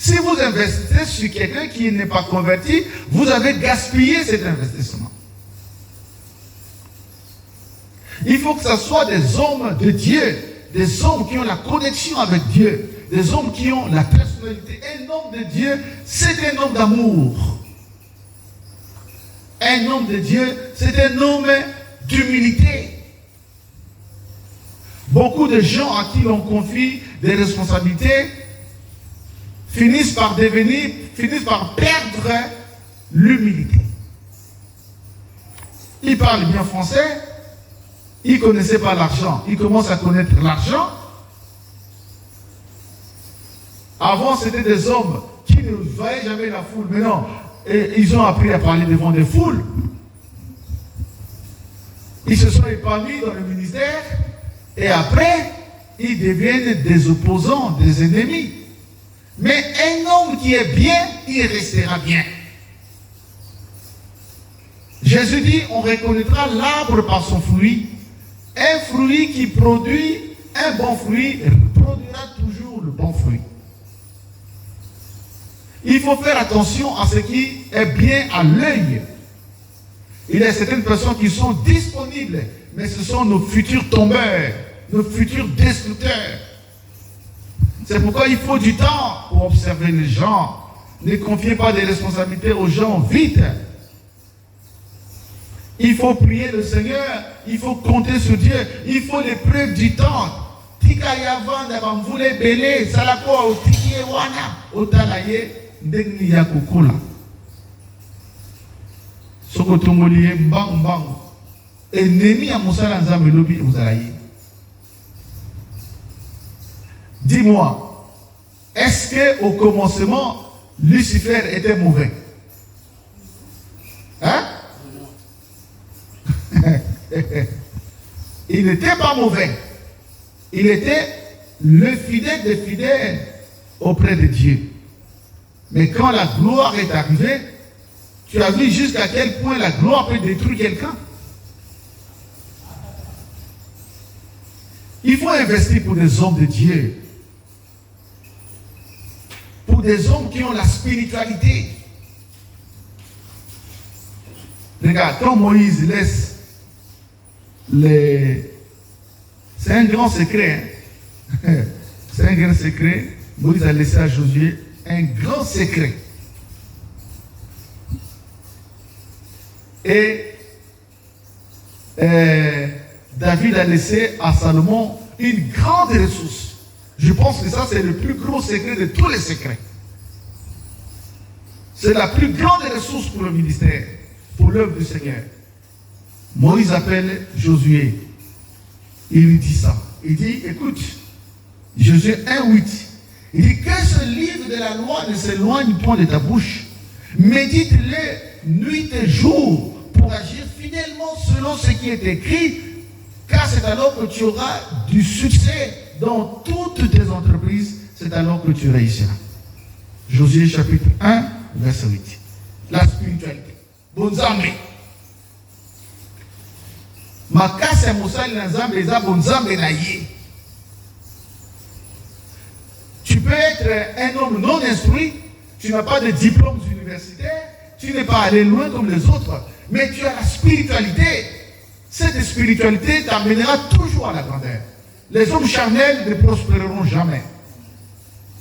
Si vous investissez sur quelqu'un qui n'est pas converti, vous avez gaspillé cet investissement. Il faut que ce soit des hommes de Dieu, des hommes qui ont la connexion avec Dieu, des hommes qui ont la personnalité. Un homme de Dieu, c'est un homme d'amour. Un homme de Dieu, c'est un homme d'humilité. Beaucoup de gens à qui l'on confie des responsabilités finissent par perdre l'humilité. Ils parlent bien français, ils ne connaissaient pas l'argent, ils commencent à connaître l'argent. Avant, c'était des hommes qui ne voyaient jamais la foule, mais non, et ils ont appris à parler devant des foules. Ils se sont épanouis dans le ministère et après, ils deviennent des opposants, des ennemis. Mais un homme qui est bien, il restera bien. Jésus dit, on reconnaîtra l'arbre par son fruit. Un fruit qui produit un bon fruit produira toujours le bon fruit. Il faut faire attention à ce qui est bien à l'œil. Il y a certaines personnes qui sont disponibles, mais ce sont nos futurs tombeurs, nos futurs destructeurs. C'est pourquoi il faut du temps pour observer les gens. Ne confiez pas des responsabilités aux gens vite. Il faut prier le Seigneur, il faut compter sur Dieu, il faut les preuves du temps. Tika yavanda bamvule bele salako otiki wana otalaye ndeni ya kukula. Soko tongoliye mbang ennemi ya musala nzambe lobi uzalaye. Dis-moi, est-ce qu'au commencement, Lucifer était mauvais? Hein? Il n'était pas mauvais. Il était le fidèle des fidèles auprès de Dieu. Mais quand la gloire est arrivée, tu as vu jusqu'à quel point la gloire peut détruire quelqu'un. Il faut investir pour des hommes de Dieu. Pour des hommes qui ont la spiritualité. Regarde, quand Moïse laisse les... C'est un grand secret. Hein? C'est un grand secret. Moïse a laissé à Josué un grand secret. Et David a laissé à Salomon une grande ressource. Je pense que ça, c'est le plus gros secret de tous les secrets. C'est la plus grande ressource pour le ministère, pour l'œuvre du Seigneur. Moïse appelle Josué. Il lui dit ça. Il dit, écoute, Josué 1:8. Il dit que ce livre de la loi ne s'éloigne point de ta bouche. Médite-le nuit et jour pour agir fidèlement selon ce qui est écrit, car c'est alors que tu auras du succès dans toutes tes entreprises, c'est alors que tu réussiras. Josué chapitre 1, verset 8. La spiritualité. Bonzambe. Makase Moussal Nzambe eza bonzambe na ye. Tu peux être un homme non instruit, tu n'as pas de diplômes universitaires, tu n'es pas allé loin comme les autres, mais tu as la spiritualité. Cette spiritualité t'amènera toujours à la grandeur. Les hommes charnels ne prospéreront jamais.